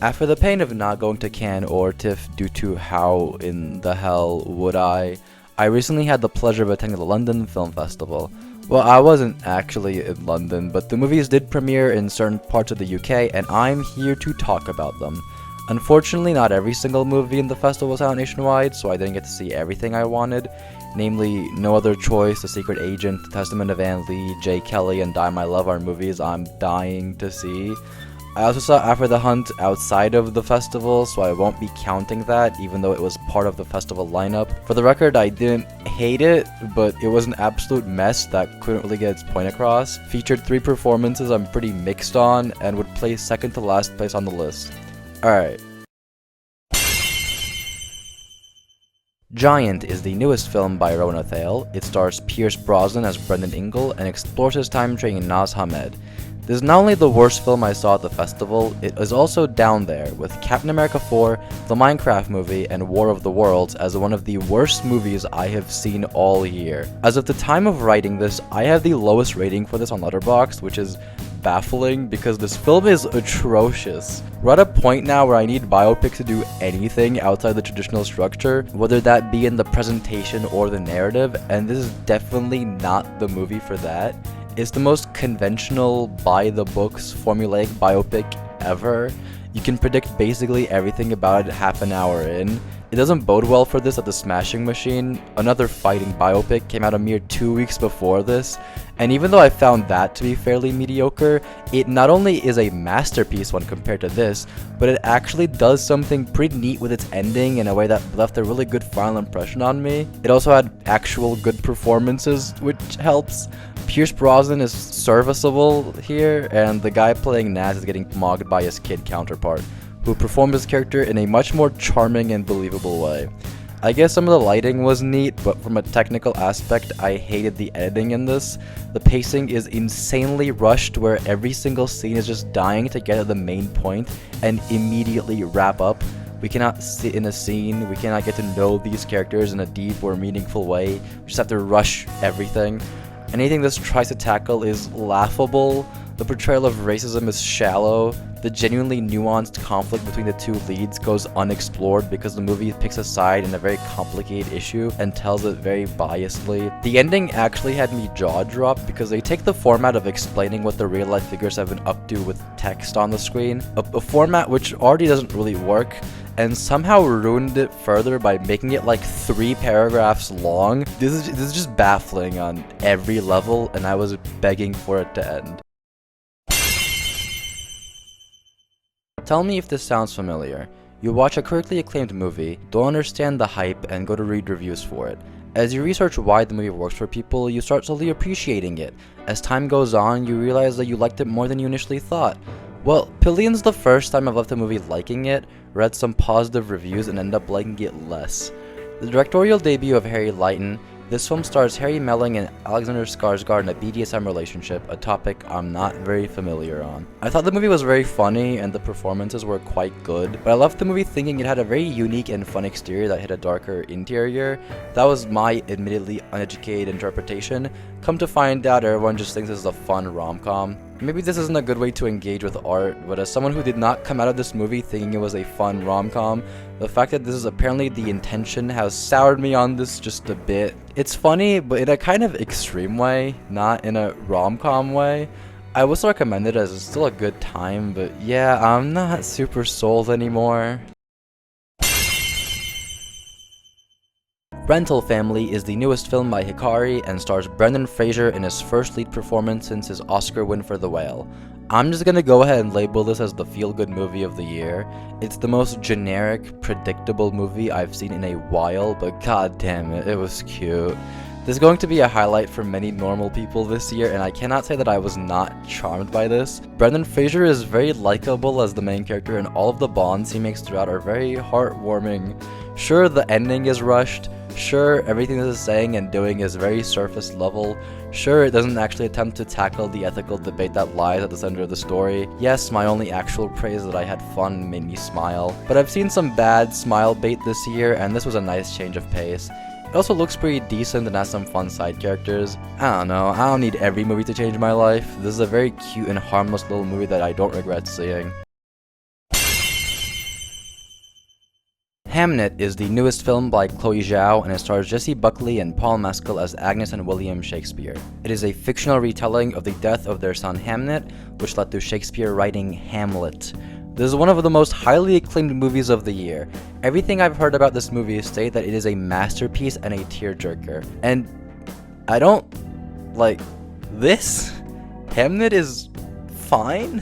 After the pain of not going to Cannes or TIFF due to how in the hell would I recently had the pleasure of attending the London Film Festival. Well, I wasn't actually in London, but the movies did premiere in certain parts of the UK, and I'm here to talk about them. Unfortunately, not every single movie in the festival was out nationwide, so I didn't get to see everything I wanted, namely No Other Choice, The Secret Agent, The Testament of Anne Lee, J. Kelly, and Die My Love are movies I'm dying to see. I also saw After the Hunt outside of the festival, so I won't be counting that, even though it was part of the festival lineup. For the record, I didn't hate it, but it was an absolute mess that couldn't really get its point across. Featured 3 performances I'm pretty mixed on, and would place second to last place on the list. Alright. Giant is the newest film by Rona Thale. It stars Pierce Brosnan as Brendan Ingle and explores his time training Naz Hamed. This is not only the worst film I saw at the festival, it is also down there with Captain America 4, the Minecraft movie, and War of the Worlds as one of the worst movies I have seen all year. As of the time of writing this, I have the lowest rating for this on Letterboxd, which is baffling because this film is atrocious. We're at a point now where I need biopics to do anything outside the traditional structure, whether that be in the presentation or the narrative, and this is definitely not the movie for that. It's the most conventional, by-the-books, formulaic biopic ever. You can predict basically everything about it half an hour in. It doesn't bode well for this at the Smashing Machine. Another fighting biopic came out a mere 2 weeks before this, and even though I found that to be fairly mediocre, it not only is a masterpiece when compared to this, but it actually does something pretty neat with its ending in a way that left a really good final impression on me. It also had actual good performances, which helps. Pierce Brosnan is serviceable here, and the guy playing Naz is getting mocked by his kid counterpart, who performed his character in a much more charming and believable way. I guess some of the lighting was neat, but from a technical aspect, I hated the editing in this. The pacing is insanely rushed, where every single scene is just dying to get to the main point and immediately wrap up. We cannot sit in a scene, we cannot get to know these characters in a deep or meaningful way, we just have to rush everything. Anything this tries to tackle is laughable, the portrayal of racism is shallow, the genuinely nuanced conflict between the two leads goes unexplored because the movie picks a side in a very complicated issue and tells it very biasedly. The ending actually had me jaw-dropped because they take the format of explaining what the real-life figures have been up to with text on the screen, a format which already doesn't really work, and somehow ruined it further by making it like 3 paragraphs long. This is just baffling on every level, and I was begging for it to end. Tell me if this sounds familiar. You watch a critically acclaimed movie, don't understand the hype, and go to read reviews for it. As you research why the movie works for people, you start slowly appreciating it. As time goes on, you realize that you liked it more than you initially thought. Well, Pillion's the first time I've left a movie liking it, read some positive reviews, and ended up liking it less. The directorial debut of Harry Lighton, this film stars Harry Melling and Alexander Skarsgård in a BDSM relationship, a topic I'm not very familiar on. I thought the movie was very funny and the performances were quite good, but I left the movie thinking it had a very unique and fun exterior that hid a darker interior. That was my admittedly uneducated interpretation. Come to find out, everyone just thinks this is a fun rom-com. Maybe this isn't a good way to engage with art, but as someone who did not come out of this movie thinking it was a fun rom-com, the fact that this is apparently the intention has soured me on this just a bit. It's funny, but in a kind of extreme way, not in a rom-com way. I would still recommend it as it's still a good time, but yeah, I'm not super sold anymore. Rental Family is the newest film by Hikari and stars Brendan Fraser in his first lead performance since his Oscar win for The Whale. I'm just gonna go ahead and label this as the feel-good movie of the year. It's the most generic, predictable movie I've seen in a while, but god damn it, it was cute. This is going to be a highlight for many normal people this year, and I cannot say that I was not charmed by this. Brendan Fraser is very likable as the main character, and all of the bonds he makes throughout are very heartwarming. Sure, the ending is rushed. Sure, everything this is saying and doing is very surface level. Sure, it doesn't actually attempt to tackle the ethical debate that lies at the center of the story. Yes, my only actual praise is that I had fun and made me smile. But I've seen some bad smile bait this year, and this was a nice change of pace. It also looks pretty decent and has some fun side characters. I don't know, I don't need every movie to change my life. This is a very cute and harmless little movie that I don't regret seeing. Hamnet is the newest film by Chloe Zhao, and it stars Jessie Buckley and Paul Mescal as Agnes and William Shakespeare. It is a fictional retelling of the death of their son Hamnet, which led to Shakespeare writing Hamlet. This is one of the most highly acclaimed movies of the year. Everything I've heard about this movie state that it is a masterpiece and a tearjerker. And I don't like this. Hamnet is fine.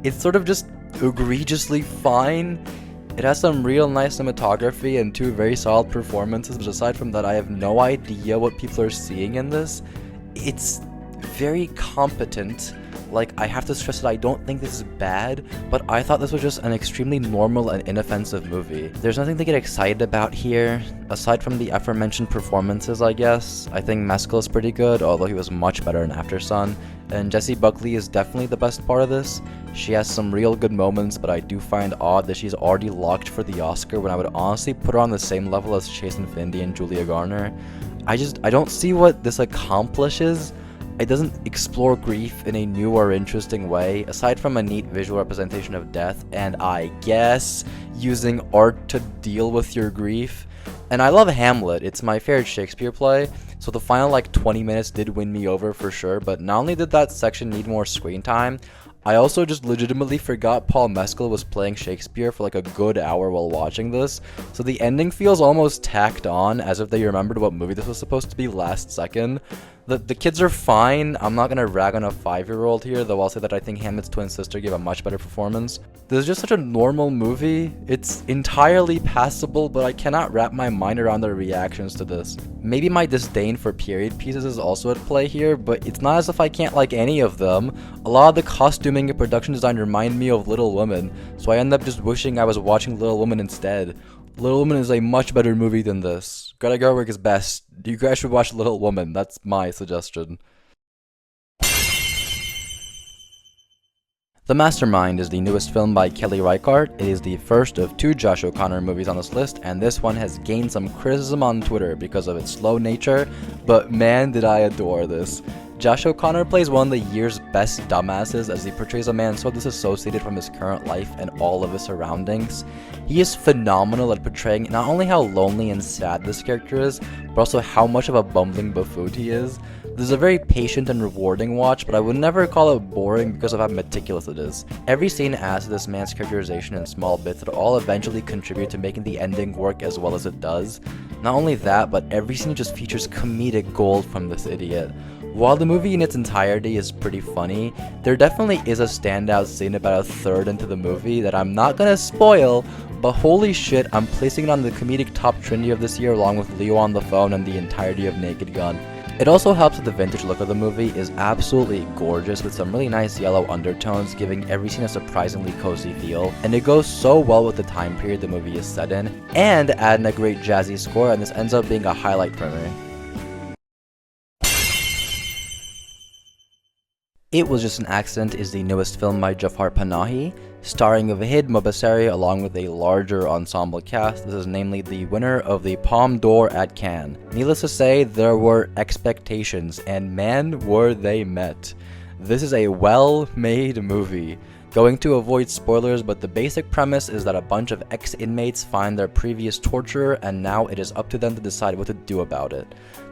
It's sort of just egregiously fine. It has some real nice cinematography and two very solid performances, but aside from that, I have no idea what people are seeing in this. It's very competent. Like, I have to stress that I don't think this is bad, but I thought this was just an extremely normal and inoffensive movie. There's nothing to get excited about here, aside from the aforementioned performances, I guess. I think Mescal is pretty good, although he was much better in Aftersun, and Jessie Buckley is definitely the best part of this. She has some real good moments, but I do find odd that she's already locked for the Oscar when I would honestly put her on the same level as Chase Infinity and Julia Garner. I don't see what this accomplishes. It doesn't explore grief in a new or interesting way, aside from a neat visual representation of death, and I guess using art to deal with your grief. And I love Hamlet, it's my favorite Shakespeare play, so the final 20 minutes did win me over for sure, but not only did that section need more screen time, I also just legitimately forgot Paul Mescal was playing Shakespeare for a good hour while watching this, so the ending feels almost tacked on, as if they remembered what movie this was supposed to be last second. The kids are fine. I'm not gonna rag on a 5-year-old here, though I'll say that I think Hamlet's twin sister gave a much better performance. This is just such a normal movie. It's entirely passable, but I cannot wrap my mind around their reactions to this. Maybe my disdain for period pieces is also at play here, but it's not as if I can't like any of them. A lot of the costuming and production design remind me of Little Women, so I end up just wishing I was watching Little Women instead. Little Women is a much better movie than this. Greta Gerwig is best. You guys should watch Little Woman. That's my suggestion. The Mastermind is the newest film by Kelly Reichardt. It is the first of 2 Josh O'Connor movies on this list, and this one has gained some criticism on Twitter because of its slow nature, but man did I adore this. Josh O'Connor plays one of the year's best dumbasses as he portrays a man so disassociated from his current life and all of his surroundings. He is phenomenal at portraying not only how lonely and sad this character is, but also how much of a bumbling buffoon he is. This is a very patient and rewarding watch, but I would never call it boring because of how meticulous it is. Every scene adds to this man's characterization in small bits that all eventually contribute to making the ending work as well as it does. Not only that, but every scene just features comedic gold from this idiot. While the movie in its entirety is pretty funny, there definitely is a standout scene about a third into the movie that I'm not gonna spoil, but holy shit, I'm placing it on the comedic top trinity of this year along with Leo on the Phone and the entirety of Naked Gun. It also helps that the vintage look of the movie is absolutely gorgeous with some really nice yellow undertones, giving every scene a surprisingly cozy feel, and it goes so well with the time period the movie is set in, and adding a great jazzy score, and this ends up being a highlight for me. It Was Just an Accident is the newest film by Jafar Panahi, starring Vahid Mobaseri along with a larger ensemble cast. This is namely the winner of the Palme d'Or at Cannes. Needless to say, there were expectations, and man were they met. This is a well-made movie. Going to avoid spoilers, but the basic premise is that a bunch of ex-inmates find their previous torturer, and now it is up to them to decide what to do about it.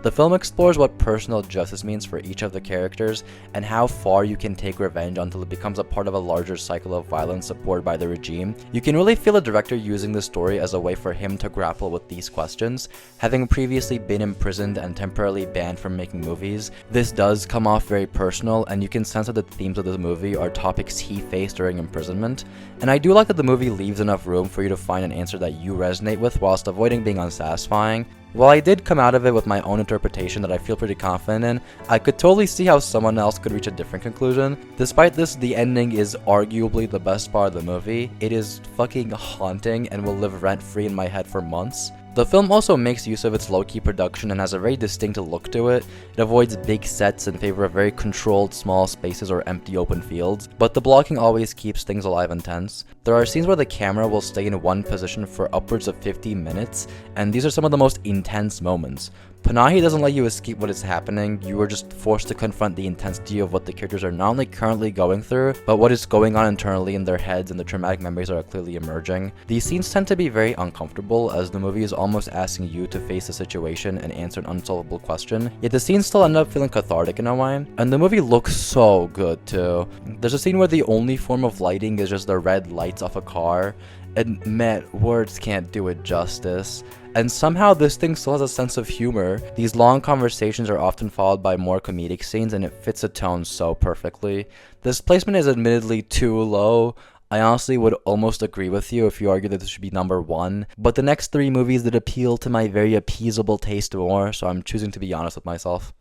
The film explores what personal justice means for each of the characters, and how far you can take revenge until it becomes a part of a larger cycle of violence supported by the regime. You can really feel a director using this story as a way for him to grapple with these questions. Having previously been imprisoned and temporarily banned from making movies, this does come off very personal, and you can sense that the themes of the movie are topics he faced during imprisonment. And I do like that the movie leaves enough room for you to find an answer that you resonate with whilst avoiding being unsatisfying. While I did come out of it with my own interpretation that I feel pretty confident in, I could totally see how someone else could reach a different conclusion. Despite this, the ending is arguably the best part of the movie. It is fucking haunting and will live rent-free in my head for months. The film also makes use of its low-key production and has a very distinct look to it. It avoids big sets in favor of very controlled small spaces or empty open fields, but the blocking always keeps things alive and tense. There are scenes where the camera will stay in one position for upwards of 50 minutes, and these are some of the most intense moments. Panahi doesn't let you escape what is happening. You are just forced to confront the intensity of what the characters are not only currently going through, but what is going on internally in their heads, and the traumatic memories that are clearly emerging. These scenes tend to be very uncomfortable, as the movie is almost asking you to face the situation and answer an unsolvable question, yet the scenes still end up feeling cathartic in a way. And the movie looks so good too. There's a scene where the only form of lighting is just the red lights off a car, and man, words can't do it justice. And somehow this thing still has a sense of humor. These long conversations are often followed by more comedic scenes, and it fits the tone so perfectly. This placement is admittedly too low. I honestly would almost agree with you if you argue that this should be number 1, but the next 3 movies did appeal to my very appeasable taste more, so I'm choosing to be honest with myself.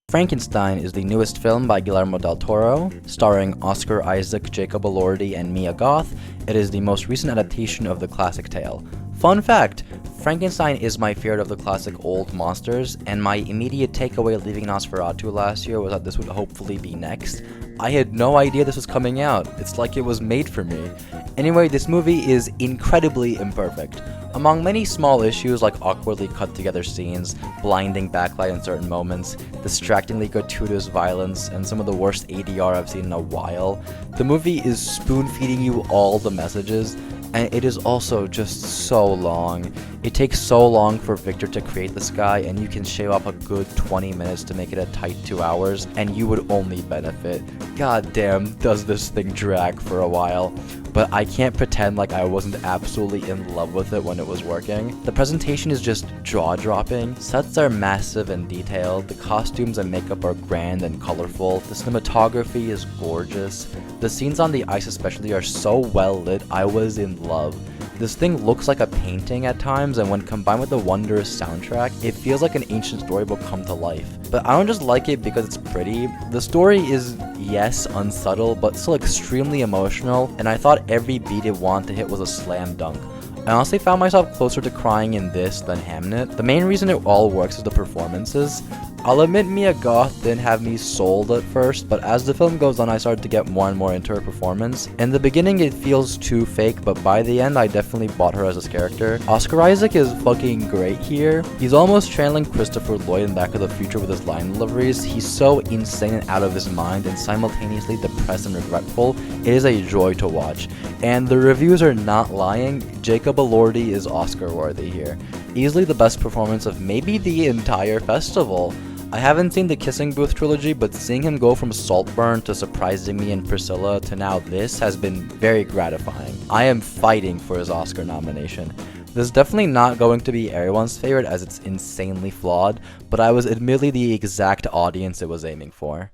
Frankenstein is the newest film by Guillermo del Toro, starring Oscar Isaac, Jacob Elordi, and Mia Goth. It is the most recent adaptation of the classic tale. Fun fact, Frankenstein is my favorite of the classic old monsters, and my immediate takeaway leaving Nosferatu last year was that this would hopefully be next. I had no idea this was coming out. It's like it was made for me. Anyway, this movie is incredibly imperfect. Among many small issues like awkwardly cut together scenes, blinding backlight in certain moments, distractingly gratuitous violence, and some of the worst ADR I've seen in a while, the movie is spoon-feeding you all the messages, and it is also just so long. It takes so long for Victor to create this guy, and you can shave off a good 20 minutes to make it a tight 2 hours, and you would only benefit. God damn, does this thing drag for a while. But I can't pretend like I wasn't absolutely in love with it when it was working. The presentation is just jaw-dropping, sets are massive and detailed, the costumes and makeup are grand and colorful, the cinematography is gorgeous, the scenes on the ice especially are so well lit, I was in love. This thing looks like a painting at times, and when combined with the wondrous soundtrack, it feels like an ancient storybook come to life. But I don't just like it because it's pretty. The story is, yes, unsubtle, but still extremely emotional, and I thought every beat it wanted to hit was a slam dunk. I honestly found myself closer to crying in this than Hamnet. The main reason it all works is the performances. I'll admit Mia Goth didn't have me sold at first, but as the film goes on I started to get more and more into her performance. In the beginning it feels too fake, but by the end I definitely bought her as this character. Oscar Isaac is fucking great here. He's almost channeling Christopher Lloyd in Back to the Future with his line deliveries. He's so insane and out of his mind and simultaneously depressed and regretful. It is a joy to watch. And the reviews are not lying, Jacob Elordi is Oscar worthy here. Easily the best performance of maybe the entire festival. I haven't seen the Kissing Booth trilogy, but seeing him go from Saltburn to Surprising Me and Priscilla to now this has been very gratifying. I am fighting for his Oscar nomination. This is definitely not going to be everyone's favorite as it's insanely flawed, but I was admittedly the exact audience it was aiming for.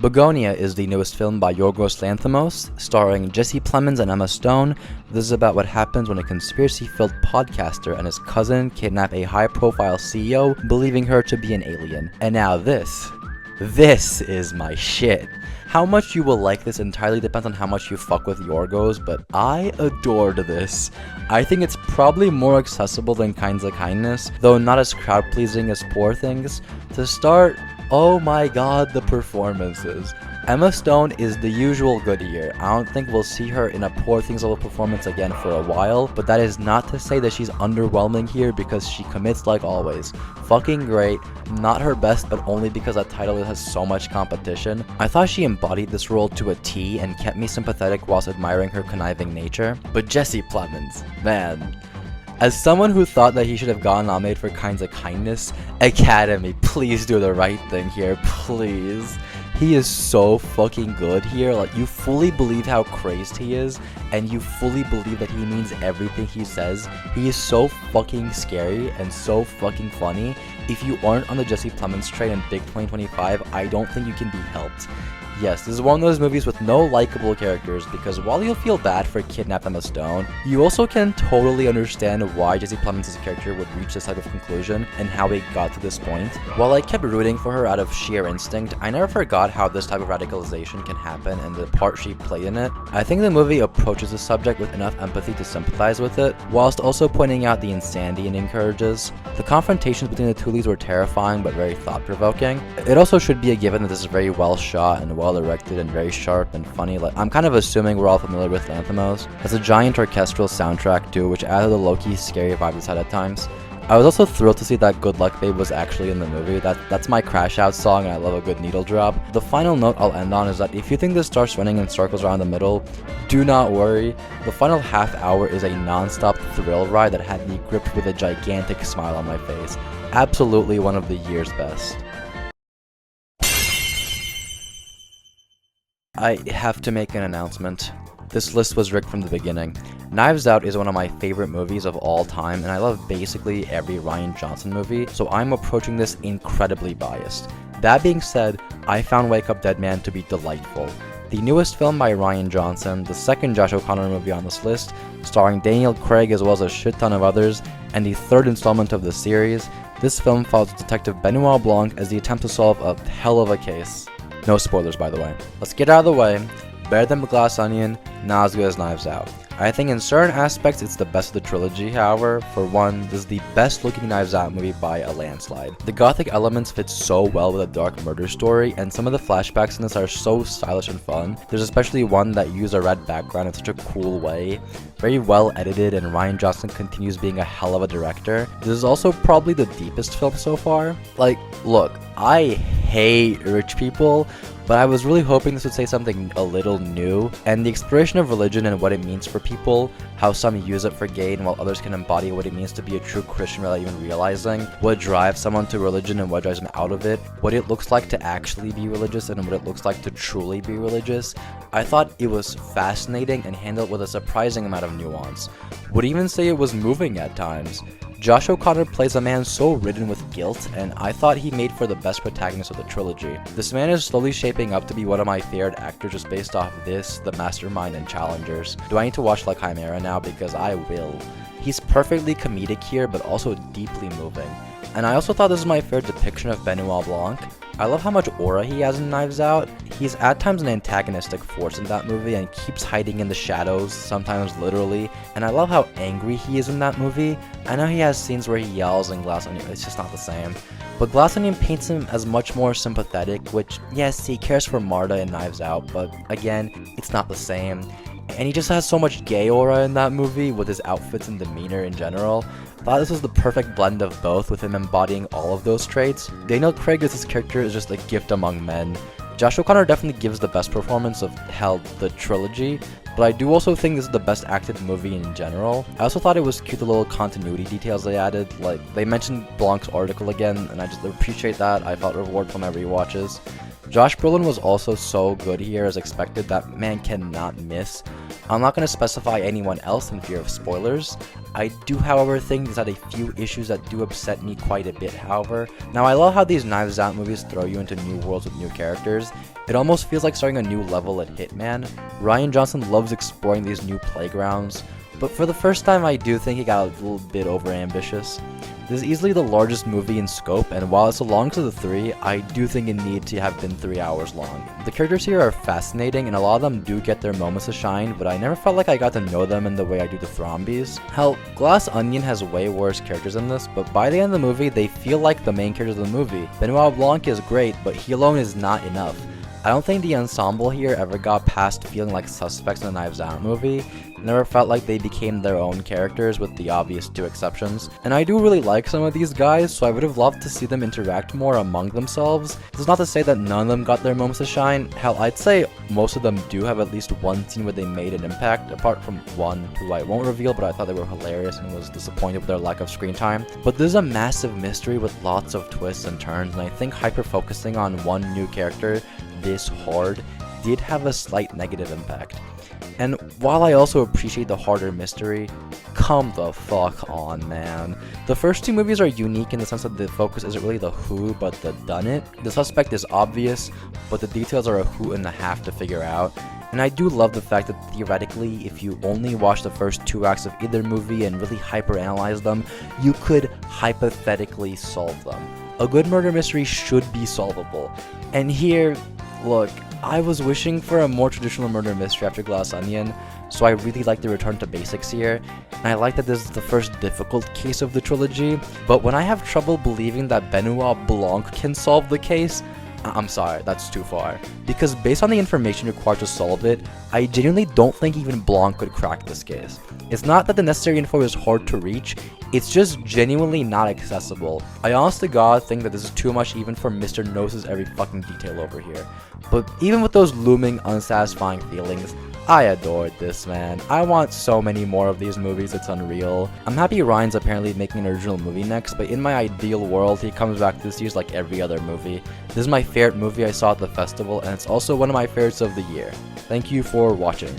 Begonia is the newest film by Yorgos Lanthimos, starring Jesse Plemons and Emma Stone. This is about what happens when a conspiracy-filled podcaster and his cousin kidnap a high-profile CEO, believing her to be an alien. And now this is my shit. How much you will like this entirely depends on how much you fuck with Yorgos, but I adored this. I think it's probably more accessible than Kinds of Kindness, though not as crowd-pleasing as Poor Things. To start, oh my god, the performances. Emma Stone is the usual good here. I don't think we'll see her in a Poor Things level performance again for a while, but that is not to say that she's underwhelming here because she commits like always. Fucking great, not her best, but only because that title has so much competition. I thought she embodied this role to a T and kept me sympathetic whilst admiring her conniving nature. But Jesse Plemons, man. As someone who thought that he should have gotten nominated for Kinds of Kindness, Academy, please do the right thing here, please. He is so fucking good here. Like, you fully believe how crazed he is, and you fully believe that he means everything he says. He is so fucking scary and so fucking funny. If you aren't on the Jesse Plemons train in Big 2025, I don't think you can be helped. Yes, this is one of those movies with no likable characters, because while you'll feel bad for kidnapped Emma Stone, you also can totally understand why Jesse Plemons' character would reach this type of conclusion and how he got to this point. While I kept rooting for her out of sheer instinct, I never forgot how this type of radicalization can happen and the part she played in it. I think the movie approaches the subject with enough empathy to sympathize with it, whilst also pointing out the insanity it encourages. The confrontations between the two leads were terrifying but very thought-provoking. It also should be a given that this is very well shot and well well directed and very sharp and funny. Like, I'm kind of assuming we're all familiar with Lanthimos. It's a giant orchestral soundtrack too, which added a low-key scary vibe to it at times. I was also thrilled to see that Good Luck Babe was actually in the movie. That's my crash out song, and I love a good needle drop. The final note I'll end on is that if you think this starts running in circles around the middle, do not worry. The final half hour is a non-stop thrill ride that had me gripped with a gigantic smile on my face. Absolutely one of the year's best. I have to make an announcement. This list was rigged from the beginning. Knives Out is one of my favorite movies of all time, and I love basically every Rian Johnson movie, so I'm approaching this incredibly biased. That being said, I found Wake Up Dead Man to be delightful. The newest film by Rian Johnson, the second Josh O'Connor movie on this list, starring Daniel Craig as well as a shit ton of others, and the third installment of the series, this film follows Detective Benoit Blanc as he attempts to solve a hell of a case. No spoilers, by the way. Let's get out of the way. Better than Glass Onion, not as good as Knives Out. I think in certain aspects it's the best of the trilogy, however. For one, this is the best looking Knives Out movie by a landslide. The gothic elements fit so well with a dark murder story, and some of the flashbacks in this are so stylish and fun. There's especially one that used a red background in such a cool way. Very well edited, and Rian Johnson continues being a hell of a director. This is also probably the deepest film so far. Like, look, I hate rich people, but I was really hoping this would say something a little new, and the exploration of religion and what it means for people, how some use it for gain while others can embody what it means to be a true Christian without even realizing, what drives someone to religion and what drives them out of it, what it looks like to actually be religious and what it looks like to truly be religious. I thought it was fascinating and handled with a surprising amount of nuance. Would even say it was moving at times. Josh O'Connor plays a man so ridden with guilt, and I thought he made for the best protagonist of the trilogy. This man is slowly shaping up to be one of my favorite actors just based off this, The Mastermind, and Challengers. Do I need to watch La Chimera now? Because I will. He's perfectly comedic here, but also deeply moving. And I also thought this is my favorite depiction of Benoit Blanc. I love how much aura he has in Knives Out. He's at times an antagonistic force in that movie and keeps hiding in the shadows, sometimes literally. And I love how angry he is in that movie. I know he has scenes where he yells in Glass Onion, it's just not the same. But Glass Onion paints him as much more sympathetic, which, yes, he cares for Marta in Knives Out, but again, it's not the same. And he just has so much gay aura in that movie with his outfits and demeanor in general. I thought this was the perfect blend of both, with him embodying all of those traits. Daniel Craig as his character is just a gift among men. Josh O'Connor definitely gives the best performance of the trilogy, but I do also think this is the best acted movie in general. I also thought it was cute the little continuity details they added, like they mentioned Blanc's article again, and I just appreciate that. I felt reward from my rewatches. Josh Brolin was also so good here as expected. That man cannot miss. I'm not going to specify anyone else in fear of spoilers. I do, however, think this had a few issues that do upset me quite a bit, however. Now, I love how these Knives Out movies throw you into new worlds with new characters. It almost feels like starting a new level at Hitman. Rian Johnson loves exploring these new playgrounds, but for the first time I do think he got a little bit overambitious. This is easily the largest movie in scope, and while it's the longest of the three, I do think it needed to have been 3 hours long. The characters here are fascinating, and a lot of them do get their moments to shine, but I never felt like I got to know them in the way I do the Thrombies. Hell, Glass Onion has way worse characters in this, but by the end of the movie, they feel like the main characters of the movie. Benoit Blanc is great, but he alone is not enough. I don't think the ensemble here ever got past feeling like suspects in the Knives Out movie. It never felt like they became their own characters, with the obvious 2 exceptions. And I do really like some of these guys, so I would have loved to see them interact more among themselves. This is not to say that none of them got their moments to shine. Hell, I'd say most of them do have at least one scene where they made an impact, apart from one who I won't reveal, but I thought they were hilarious and was disappointed with their lack of screen time. But this is a massive mystery with lots of twists and turns, and I think hyper-focusing on one new character this hard did have a slight negative impact. And while I also appreciate the harder mystery, come the fuck on, man. The first 2 movies are unique in the sense that the focus isn't really the who, but the done it. The suspect is obvious, but the details are a who and a half to figure out. And I do love the fact that theoretically, if you only watch the first 2 acts of either movie and really hyper-analyze them, you could hypothetically solve them. A good murder mystery should be solvable. And here, look, I was wishing for a more traditional murder mystery after Glass Onion, so I really like the return to basics here, and I like that this is the first difficult case of the trilogy, but when I have trouble believing that Benoit Blanc can solve the case, I'm sorry, that's too far. Because based on the information required to solve it, I genuinely don't think even Blanc could crack this case. It's not that the necessary info is hard to reach, it's just genuinely not accessible. I honest to God think that this is too much even for Mr. Notices every fucking detail over here. But even with those looming, unsatisfying feelings, I adored this, man. I want so many more of these movies, it's unreal. I'm happy Ryan's apparently making an original movie next, but in my ideal world, he comes back this year like every other movie. This is my favorite movie I saw at the festival, and it's also one of my favorites of the year. Thank you for watching.